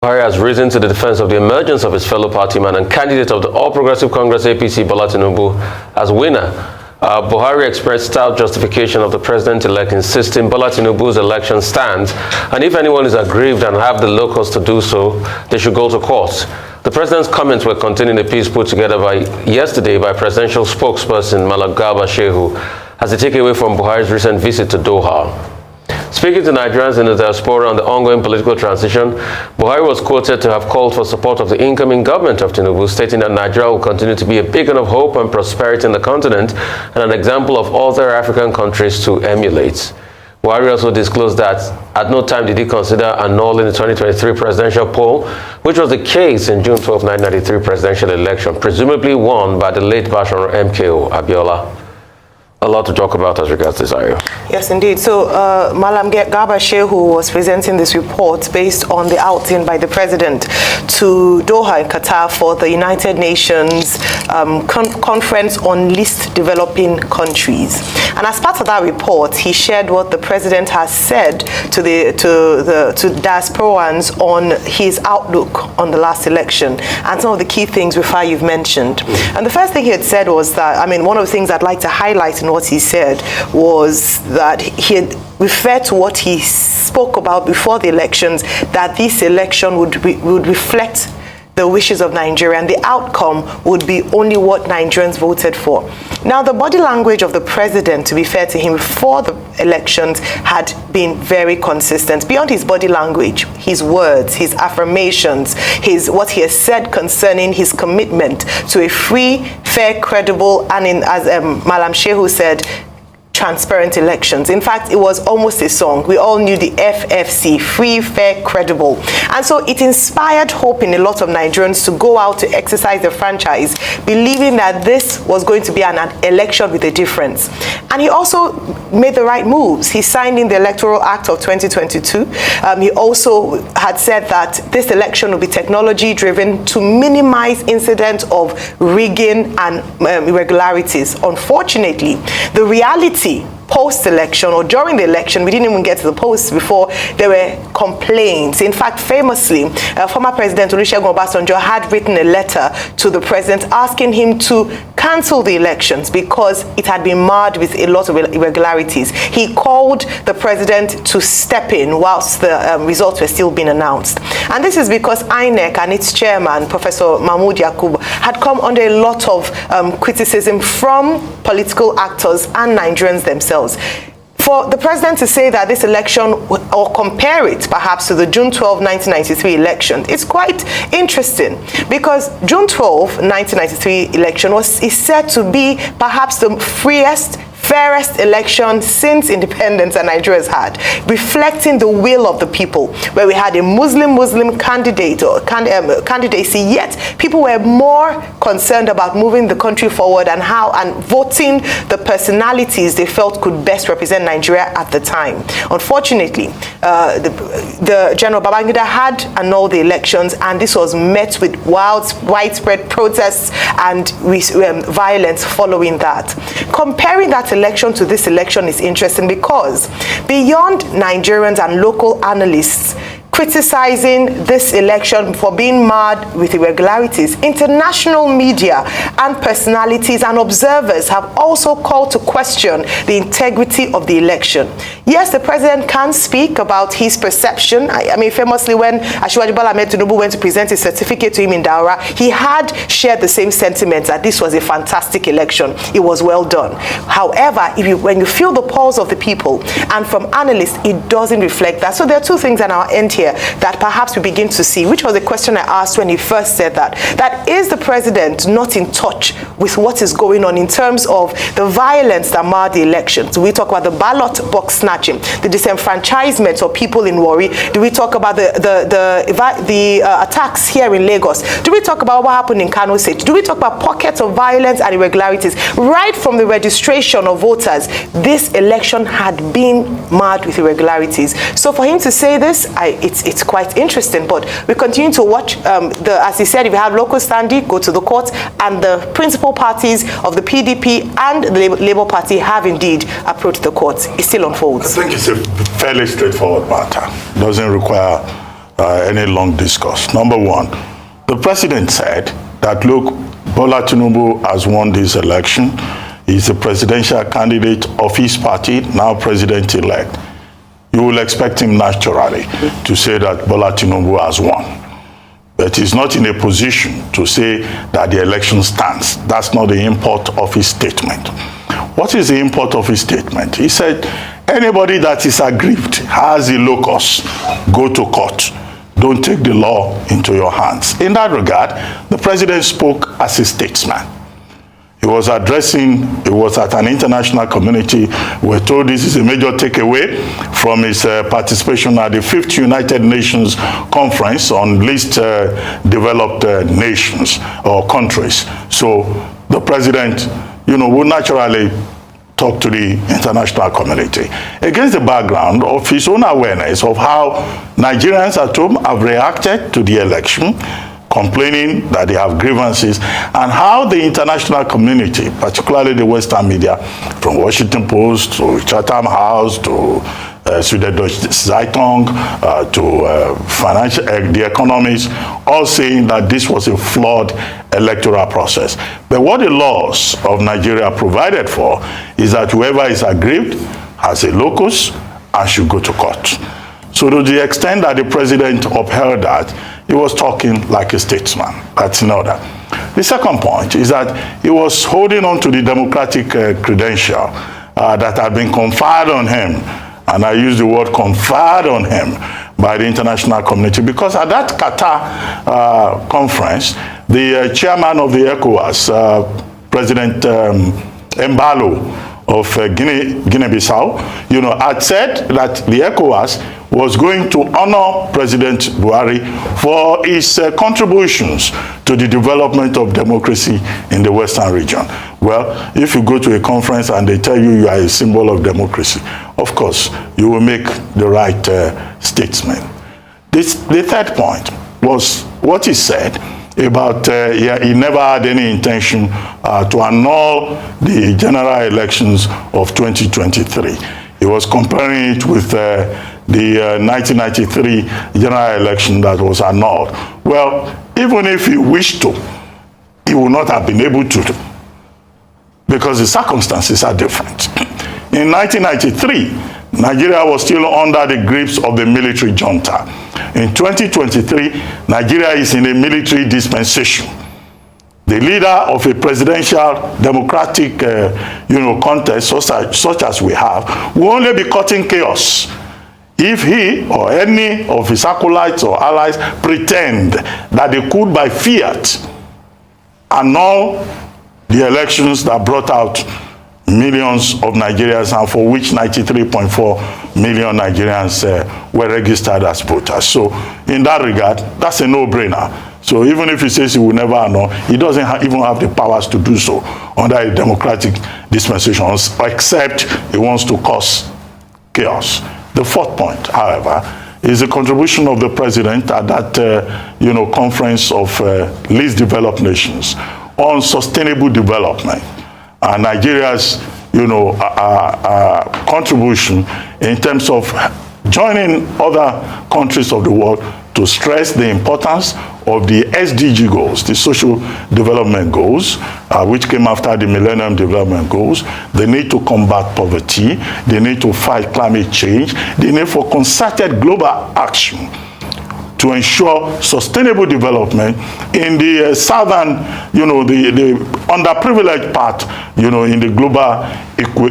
Buhari has risen to the defense of the emergence of his fellow partyman and candidate of the All Progressive Congress APC, Bola Tinubu, as winner. Buhari expressed stout justification of the president-elect, insisting Bola Tinubu's election stands, and if anyone is aggrieved and have the locals to do so, they should go to court. The president's comments were contained in a piece put together yesterday by presidential spokesperson Mohammadu Buhari as a takeaway from Buhari's recent visit to Doha. Speaking to Nigerians in the diaspora on the ongoing political transition, Buhari was quoted to have called for support of the incoming government of Tinubu, stating that Nigeria will continue to be a beacon of hope and prosperity in the continent and an example of other African countries to emulate. Buhari also disclosed that at no time did he consider annulling the 2023 presidential poll, which was the case in June 12, 1993 presidential election, presumably won by the late version of MKO Abiola. A lot to talk about as regards this area. Yes, indeed. So, Malam Garba Shehu was presenting this report based on the outing by the president to Doha in Qatar for the United Nations Conference on Least Developing Countries. And as part of that report, he shared what the president has said to diasporans on his outlook on the last election and some of the key things, Rufai, you've mentioned. And the first thing he had said was that, I mean, one of the things I'd like to highlight in what he said was that he had referred to what he spoke about before the elections, that this election would reflect the wishes of Nigeria and the outcome would be only what Nigerians voted for. Now, the body language of the president, to be fair to him, before the elections had been very consistent. Beyond his body language, his words, his affirmations, what he has said concerning his commitment to a free, fair, credible, and as Malam Shehu said, transparent elections. In fact, it was almost a song. We all knew the FFC, free, fair, credible. And so it inspired hope in a lot of Nigerians to go out to exercise their franchise, believing that this was going to be an election with a difference. And he also made the right moves. He signed in the Electoral Act of 2022. He also had said that this election will be technology-driven to minimize incidents of rigging and irregularities. Unfortunately, the reality post-election or during the election, we didn't even get to the post before there were complaints. In fact, famously, former President Olusegun Obasanjo had written a letter to the president asking him to cancel the elections because it had been marred with a lot of irregularities. He called the president to step in whilst the results were still being announced. And this is because INEC and its chairman, Professor Mahmoud Yakubu, had come under a lot of criticism from political actors and Nigerians themselves. For the president to say that this election, or compare it perhaps to the June 12, 1993 election, it's quite interesting because June 12, 1993 election is said to be perhaps the freest, fairest election since independence that Nigeria has had, reflecting the will of the people, where we had a Muslim candidate or candidacy, yet people were more concerned about moving the country forward and voting the personalities they felt could best represent Nigeria at the time. Unfortunately, the General Babangida had annulled the elections, and this was met with widespread protests and violence following that. Comparing that election to this election is interesting because beyond Nigerians and local analysts criticizing this election for being marred with irregularities, international media and personalities and observers have also called to question the integrity of the election. Yes, the president can speak about his perception. I mean, famously, when Asiwaju Bola Tinubu went to present his certificate to him in Daura, he had shared the same sentiments that this was a fantastic election. It was well done. However, when you feel the pulse of the people and from analysts, it doesn't reflect that. So there are two things on our end here that perhaps we begin to see, which was the question I asked when he first said that is the president not in touch with what is going on in terms of the violence that marred the elections? Do we talk about the ballot box snatching, the disenfranchisement of people in Warri? Do we talk about the attacks here in Lagos? Do we talk about what happened in Kano State? Do we talk about pockets of violence and irregularities? Right from the registration of voters, this election had been marred with irregularities. So for him to say this, it's quite interesting, but we continue to watch. As he said, if you have local standing, go to the court, and the principal parties of the PDP and the Labour Party have indeed approached the courts. It still unfolds. I think it's a fairly straightforward matter. Doesn't require any long discourse. Number one, the president said that, look, Bola Tinubu has won this election. He's a presidential candidate of his party, now president-elect. You will expect him naturally to say that Bola Tinubu has won. But he's not in a position to say that the election stands. That's not the import of his statement. What is the import of his statement? He said, anybody that is aggrieved, has a locus, go to court. Don't take the law into your hands. In that regard, the president spoke as a statesman. He was at an international community. We're told this is a major takeaway from his participation at the 5th United Nations Conference on least developed nations or countries. So the president, will naturally talk to the international community against the background of his own awareness of how Nigerians at home have reacted to the election, complaining that they have grievances, and how the international community, particularly the Western media, from Washington Post to Chatham House to Süddeutsche Zeitung to The Economist, all saying that this was a flawed electoral process. But what the laws of Nigeria provided for is that whoever is aggrieved has a locus and should go to court. So to the extent that the president upheld that, he was talking like a statesman. That's in order. The second point is that he was holding on to the democratic credential that had been conferred on him, and I use the word conferred on him, by the international community, because at that Qatar conference, the chairman of the ECOWAS, President Embalo of Guinea-Bissau, had said that the ECOWAS was going to honor President Buhari for his contributions to the development of democracy in the Western region. Well, if you go to a conference and they tell you are a symbol of democracy, of course, you will make the right statement. The third point was what he said about he never had any intention to annul the general elections of 2023. He was comparing it with the 1993 general election that was annulled. Well, even if he wished to, he would not have been able to, because the circumstances are different. In 1993, Nigeria was still under the grips of the military junta. In 2023, Nigeria is in a military dispensation. The leader of a presidential democratic contest such as we have will only be causing chaos if he or any of his acolytes or allies pretend that they could, by fiat, annul the elections that brought out millions of Nigerians, and for which 93.4 million Nigerians were registered as voters. So in that regard, that's a no-brainer. So even if he says he will never annul, he doesn't even have the powers to do so under a democratic dispensation, except he wants to cause chaos. The fourth point, however, is the contribution of the president at that conference of least developed nations on sustainable development, and Nigeria's contribution in terms of joining other countries of the world to stress the importance of the SDG goals, the social development goals, which came after the Millennium Development Goals. The need to combat poverty, the need to fight climate change, the need for concerted global action to ensure sustainable development in the southern, the underprivileged part, in the global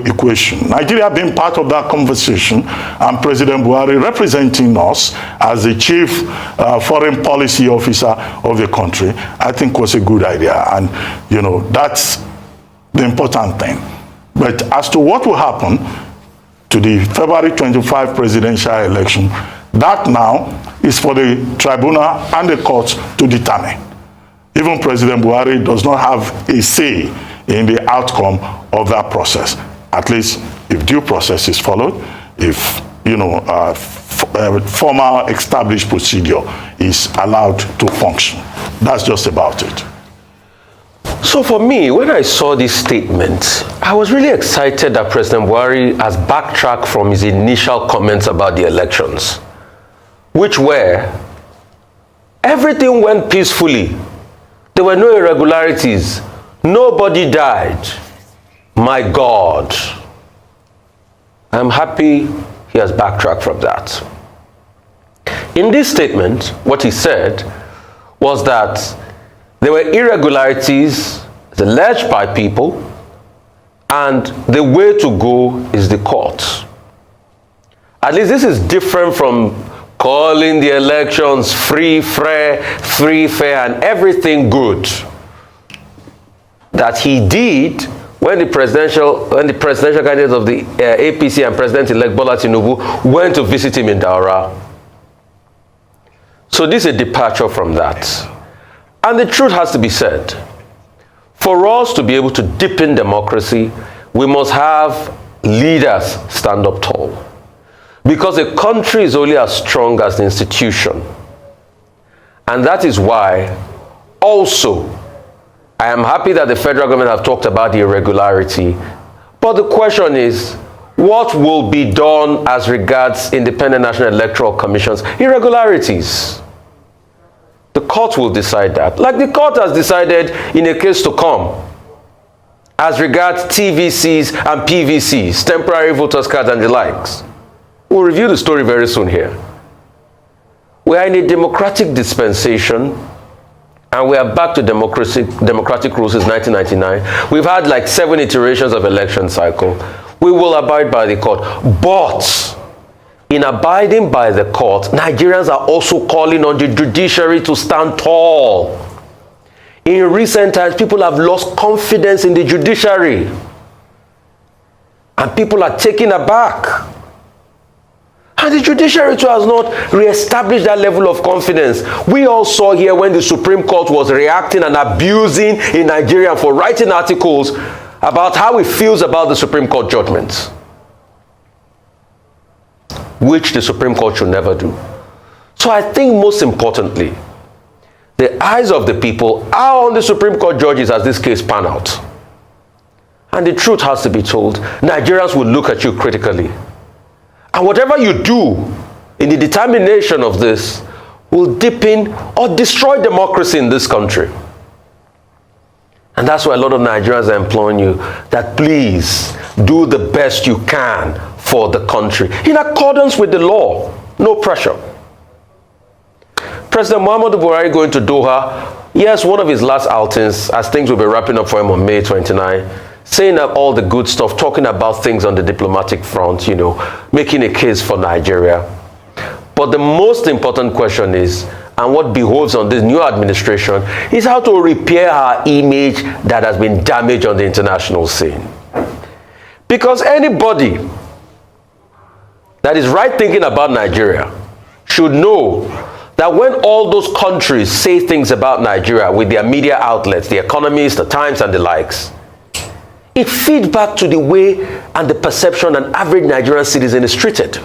equation. Nigeria being part of that conversation, and President Buhari representing us as the chief foreign policy officer of the country, I think was a good idea. And, that's the important thing. But as to what will happen to the February 25 presidential election, that now is for the tribunal and the courts to determine. Even President Buhari does not have a say in the outcome of that process, at least if due process is followed, if formal established procedure is allowed to function. That's just about it. So for me, when I saw this statement, I was really excited that President Buhari has backtracked from his initial comments about the elections, which were Everything went peacefully. There were no irregularities. Nobody died. My God. I'm happy he has backtracked from that. In this statement, what he said was that there were irregularities alleged by people, and the way to go is the court. At least this is different from calling the elections free, fair, and everything good that he did when the presidential candidates of the APC and President-elect Bola Tinubu went to visit him in Daura. So this is a departure from that. And the truth has to be said. For us to be able to deepen democracy, we must have leaders stand up tall. Because a country is only as strong as the institution. And that is why also I am happy that the federal government have talked about the irregularity. But the question is, what will be done as regards Independent National Electoral Commission's irregularities? The court will decide that. Like the court has decided in a case to come as regards TVCs and PVCs, temporary voters cards and the likes. We'll review the story very soon here. We are in a democratic dispensation, and we are back to democratic rules since 1999. We've had like 7 iterations of election cycle. We will abide by the court. But in abiding by the court, Nigerians are also calling on the judiciary to stand tall. In recent times, people have lost confidence in the judiciary. And people are taken aback. And the judiciary too has not re-established that level of confidence. We all saw here when the Supreme Court was reacting and abusing a Nigerian for writing articles about how he feels about the Supreme Court judgments, which the Supreme Court should never do. So I think most importantly, the eyes of the people are on the Supreme Court judges as this case pan out. And the truth has to be told. Nigerians will look at you critically. And whatever you do in the determination of this will deepen or destroy democracy in this country. And that's why a lot of Nigerians are imploring you that please do the best you can for the country in accordance with the law. No pressure. President Mohammadu Buhari going to Doha. Yes, one of his last outings, as things will be wrapping up for him on May 29, saying up all the good stuff, talking about things on the diplomatic front, you know, making a case for Nigeria. But the most important question is, and what behoves on this new administration, is how to repair our image that has been damaged on the international scene. Because anybody that is right thinking about Nigeria should know that when all those countries say things about Nigeria with their media outlets, the Economist, the Times and the likes, it feeds back to the way and the perception an average Nigerian citizen is treated.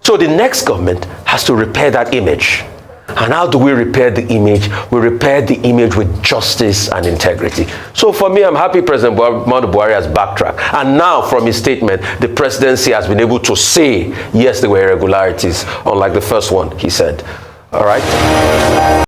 So the next government has to repair that image. And how do we repair the image? We repair the image with justice and integrity. So for me, I'm happy President Mohammadu Buhari has backtracked. And now from his statement, the presidency has been able to say, yes, there were irregularities, unlike the first one he said. All right?